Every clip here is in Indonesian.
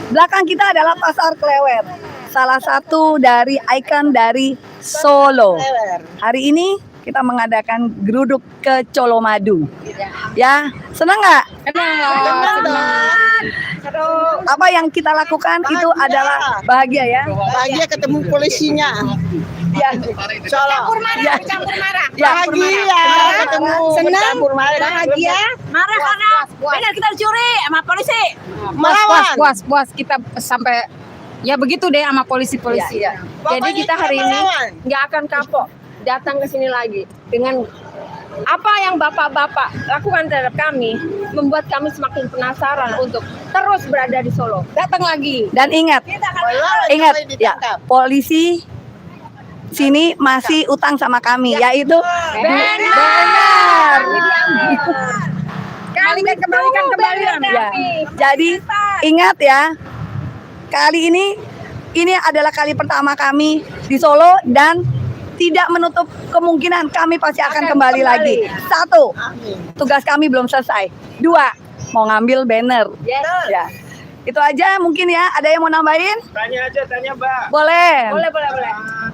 Belakang kita adalah Pasar Klewer, salah satu dari ikon dari Solo. Hari ini kita mengadakan geruduk ke Colomadu. Ya, senang nggak? Apa yang kita lakukan itu adalah bahagia ya. Bahagia ketemu polisinya. Ya, Campur ya, bahagia ketemu Senang, campur marah. bahagia, marah karena benar kita dicuri sama polisi. Melawan. Puas kita sampai ya begitu deh sama polisi-polisi. Iya, Jadi kita hari ini melawan. nggak akan kapok datang ke sini lagi dengan apa yang bapak-bapak lakukan terhadap kami, membuat kami semakin penasaran untuk terus berada di Solo. Datang lagi. Dan ingat ya, polisi sini masih utang sama kami, yaitu benar. Kembalikan. Ya. Jadi ingat ya, kali ini adalah kali pertama kami di Solo dan tidak menutup kemungkinan kami pasti akan kembali lagi. 1, tugas kami belum selesai. 2, mau ngambil banner. Ya. Itu aja mungkin ya. Ada yang mau nambahin? Tanya aja, tanya Mbak. Boleh. Boleh.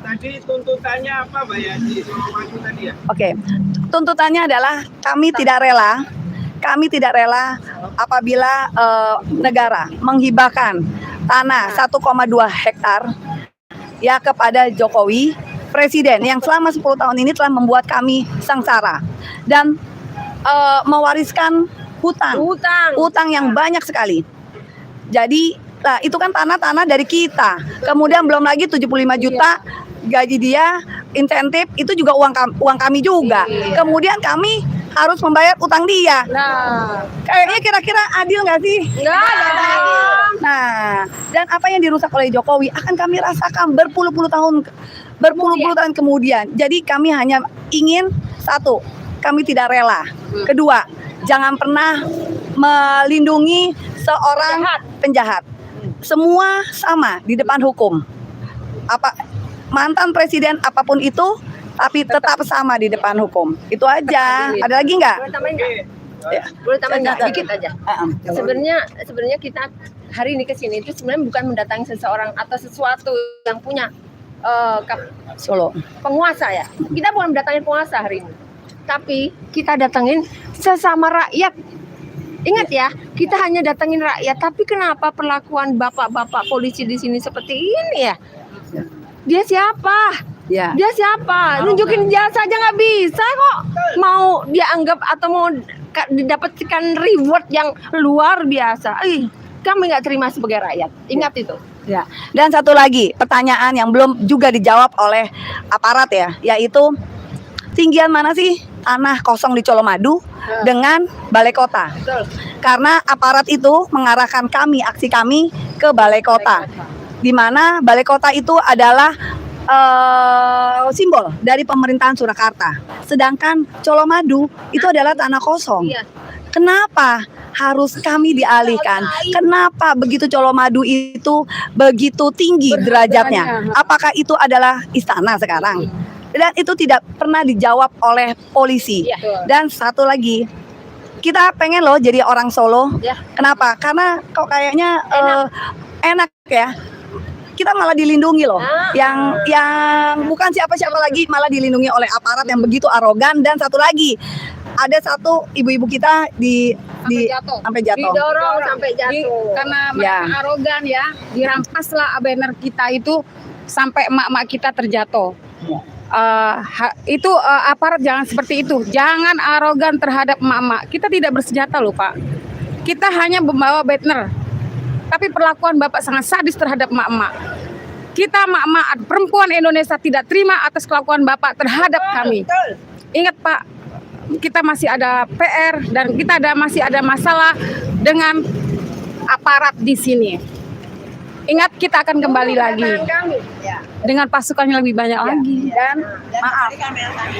Tadi tuntutannya apa Mbak Yanti? Maju tadi ya? Oke. Tuntutannya adalah kami tidak rela apabila negara menghibahkan tanah 1,2 hektar ya kepada Jokowi, presiden yang selama 10 tahun ini telah membuat kami sengsara dan mewariskan hutang yang banyak sekali. Jadi lah itu kan tanah dari kita. Kemudian belum lagi 75 juta gaji dia, insentif itu juga uang kami juga. Kemudian kami harus membayar utang dia. Nah, Kayaknya kira-kira adil nggak sih? Nah, dan apa yang dirusak oleh Jokowi akan kami rasakan berpuluh-puluh tahun kemudian. Jadi kami hanya ingin 1, kami tidak rela. 2, jangan pernah melindungi seorang penjahat. Semua sama di depan hukum. Mantan presiden apapun itu, tapi tetap sama di depan hukum. Itu aja. Ada lagi nggak? boleh tambahin nggak? Ya. Boleh tambahin nggak? Dikit aja. Sebenarnya Sebenarnya kita hari ini ke sini itu sebenarnya bukan mendatangi seseorang atau sesuatu yang punya Solo. penguasa ya. Kita bukan mendatangi penguasa hari ini. Tapi kita datangin sesama rakyat. Ingat ya, kita hanya datangin rakyat. Tapi kenapa perlakuan bapak-bapak polisi di sini seperti ini ya? Dia siapa? Ya. Dia siapa? Nunjukin jasa aja nggak bisa kok. Mau dia anggap atau mau didapatkan reward yang luar biasa. Kami nggak terima sebagai rakyat. Ingat itu. Ya. Dan satu lagi pertanyaan yang belum juga dijawab oleh aparat ya, yaitu tinggian mana sih tanah kosong di Colomadu dengan Balai Kota? Betul. Karena aparat itu mengarahkan aksi kami ke Balai Kota, di mana Balai Kota itu adalah simbol dari pemerintahan Surakarta. Sedangkan Colomadu itu adalah tanah kosong. Iya. Kenapa harus kami dialihkan? Kenapa begitu Colomadu itu begitu tinggi derajatnya? Apakah itu adalah istana sekarang? Dan itu tidak pernah dijawab oleh polisi. Iya. Dan satu lagi, kita pengen loh jadi orang Solo. Ya. Kenapa? Karena kok kayaknya enak ya. Kita malah dilindungi loh. Yang bukan siapa-siapa lagi, malah dilindungi oleh aparat yang begitu arogan. Dan satu lagi, ada satu ibu-ibu kita sampai jatuh. Didorong sampai jatuh. Karena mereka arogan ya, dirampaslah banner kita itu sampai emak-emak kita terjatuh. Aparat jangan seperti itu. Jangan arogan terhadap emak-emak. Kita tidak bersenjata loh Pak. Kita hanya membawa banner. Tapi perlakuan Bapak sangat sadis terhadap emak-emak. Kita emak-emak perempuan Indonesia tidak terima atas kelakuan Bapak terhadap kami. Ingat Pak, kita masih ada PR dan kita masih ada masalah dengan aparat di sini. Ingat, kita akan kembali lagi dengan pasukan yang lebih banyak lagi. Dan maaf,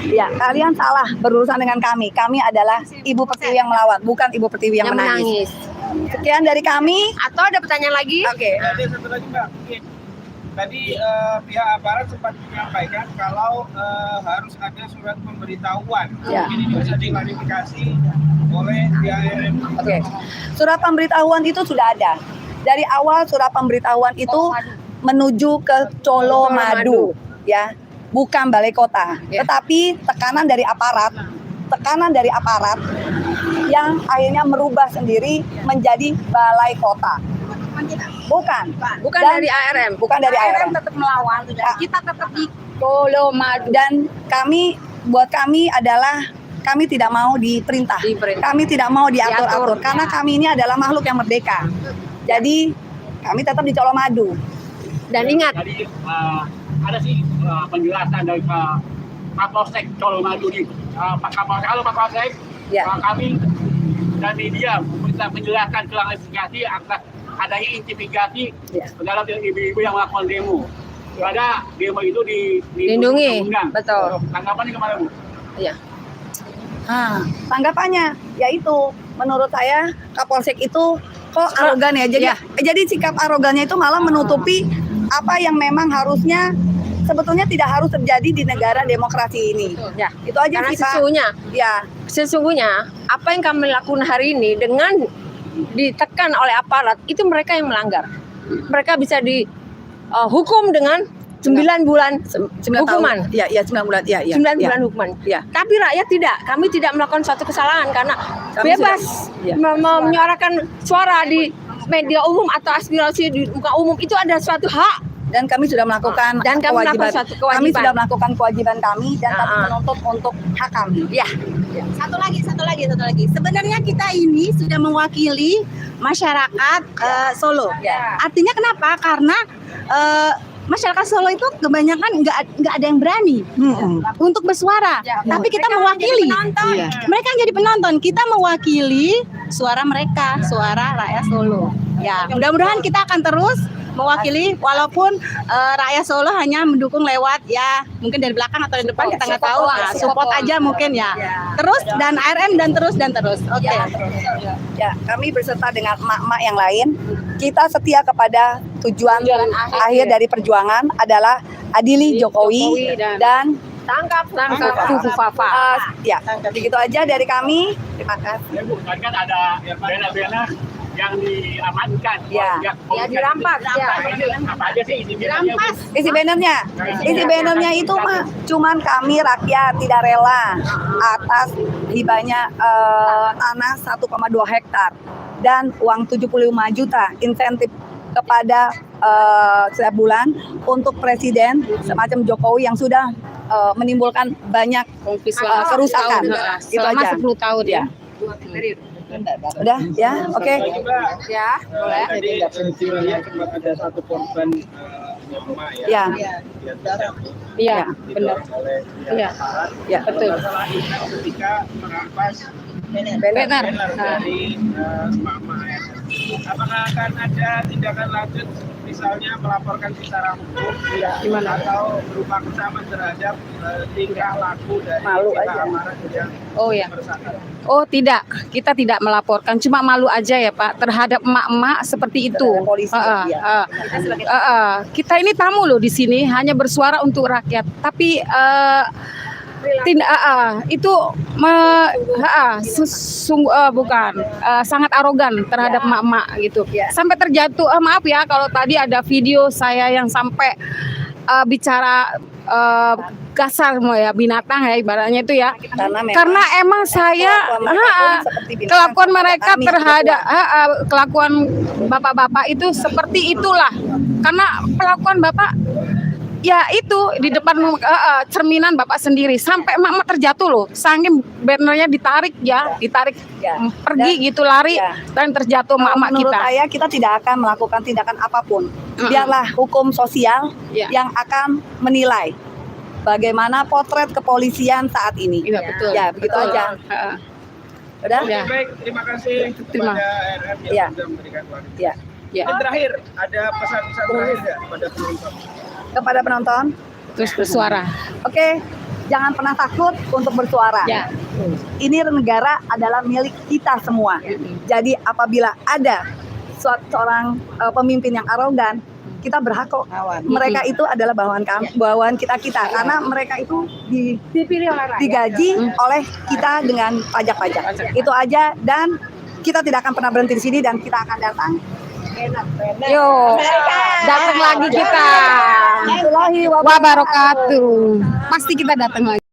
ya kalian salah berurusan dengan kami. Kami adalah Ibu Pertiwi yang melawat, bukan Ibu Pertiwi yang menangis. Sekian dari kami. Atau ada pertanyaan lagi? Oke. Ada satu lagi Mbak. Tadi pihak aparat sempat menyampaikan kalau harus ada surat pemberitahuan. Ya. Ini bisa diklarifikasi oleh pihak RM. Oke. Surat pemberitahuan itu sudah ada. Dari awal surat pemberitahuan itu menuju ke Colomadu, ya, bukan balai kota, tetapi tekanan dari aparat yang akhirnya merubah sendiri menjadi balai kota. Bukan Bukan dari ARM. bukan dari ARM. tetap melawan. Kita tetap di Colomadu. Dan buat kami adalah kami tidak mau diperintah. Kami tidak mau diatur-atur karena kami ini adalah makhluk yang merdeka. Jadi kami tetap di Colomadu. Dan ingat, Jadi ada sih penjelasan dari Kapolsek Colomadu ini. Pak Kapolsek, halo Pak Kapolsek, Ya. kami dan media bisa menjelaskan klarifikasi atas adanya intimidasi Ya. terhadap ibu-ibu yang melakukan demo. Ada demo itu Dilindungi, undang-undang. betul. Tanggapannya kemana Bu? Tanggapannya yaitu menurut saya Kapolsek itu kok arogan ya. Jadi sikap arogannya itu malah menutupi apa yang memang harusnya sebetulnya tidak harus terjadi di negara demokrasi ini. ya, Itu aja karena sih, Pak. Ya, sesungguhnya apa yang kami lakukan hari ini dengan ditekan oleh aparat itu mereka yang melanggar. Mereka bisa dihukum dengan 9 bulan 9 hukuman. tahun. Iya, 9 bulan. Iya, 9 bulan hukuman. Ya. Tapi rakyat tidak. Kami tidak melakukan suatu kesalahan karena Kami bebas sudah- ya. menyuarakan suara di media umum atau aspirasi di muka umum itu ada suatu hak. Dan kami sudah melakukan Dan kami kewajiban. melakukan suatu kewajiban. Kami sudah melakukan kewajiban kami dan kami Ah. menuntut untuk hak kami. Ya, Satu lagi. Sebenarnya kita ini sudah mewakili masyarakat Solo. Ya. Artinya kenapa? Karena masyarakat Solo itu kebanyakan nggak ada yang berani untuk bersuara. Tapi kita mewakili. Mereka yang jadi penonton. Kita mewakili suara mereka, suara rakyat Solo. Ya, mudah-mudahan kita akan terus mewakili walaupun rakyat Solo hanya mendukung lewat ya mungkin dari belakang atau dari depan kita nggak tahu. Nah, support aja mungkin ya. Terus dan ARM dan terus. Oke. Ya, kami berserta dengan emak-emak yang lain. Kita setia kepada tujuan akhir dari perjuangan adalah adili Jokowi dan tangkap Fufu Fafa. ya, begitu aja dari kami. Terima kasih. Ya Bu, tadi kan ada banner-banner yang diamankan. Ya. Ya, dirampas, ya. Apa aja sih isi bannernya, Bu? Isi bannernya itu mah cuman kami rakyat tidak rela atas hibahnya tanah 1,2 hektar dan uang 75 juta insentif kepada setiap bulan untuk presiden semacam Jokowi yang sudah menimbulkan banyak kerusakan. Itu Selama aja. 10 tahun ya. Udah ya, oke. Juga Ya, boleh. tadi lihat sempat ada satu korban emak Ya. Dia terjatuh Iya, benar. oleh Iya. aparat. Ya. Betul. Masalah itu ketika merampas Benar. banner dari emak-emak ya. Apakah akan ada tindakan lanjut misalnya melaporkan secara hukum atau berupa kesamaan terhadap tingkah laku dari Malu kita aja. amarat yang Oh ya. bersangkutan? Oh tidak, kita tidak melaporkan, cuma malu aja ya Pak terhadap emak-emak seperti itu. Terhadap polisi, iya. Kita ini tamu loh di sini, hanya bersuara untuk rakyat. Tapi itu bukan sangat arogan terhadap emak-emak gitu. Ya. Sampai terjatuh, maaf ya kalau tadi ada video saya yang sampai bicara kasar mau ya binatang ya ibaratnya itu ya. Karena emang saya kelakuan mereka terhadap kelakuan bapak-bapak itu seperti itulah. Karena kelakuan bapak ya itu di depan cerminan bapak sendiri sampai emak-emak terjatuh loh. Saking bannernya ditarik pergi gitu lari dan terjatuh emak-emak Menurut kita. saya tidak akan melakukan tindakan apapun. Biarlah hukum sosial yang akan menilai bagaimana potret kepolisian saat ini. Iya betul. Ya, begitu Betul. aja. Udah? Ya. Baik, terima kasih Terima. kepada RM yang Ya. sudah memberikan waktu. Ya. Ya. Dan terakhir, ada pesan-pesan terakhir nggak kepada penonton? Kepada penonton, Terus bersuara. oke, jangan pernah takut untuk bersuara. Ya. Ini negara adalah milik kita semua. Jadi apabila ada seorang pemimpin yang arogan, kita berhak kok. Mereka itu adalah bawahan kita karena mereka itu Dipilih oleh rakyat. digaji oleh kita dengan pajak-pajak. Itu aja dan kita tidak akan pernah berhenti di sini dan kita akan datang Yo, datang lagi kita. Wabarakatuh. Pasti kita datang lagi.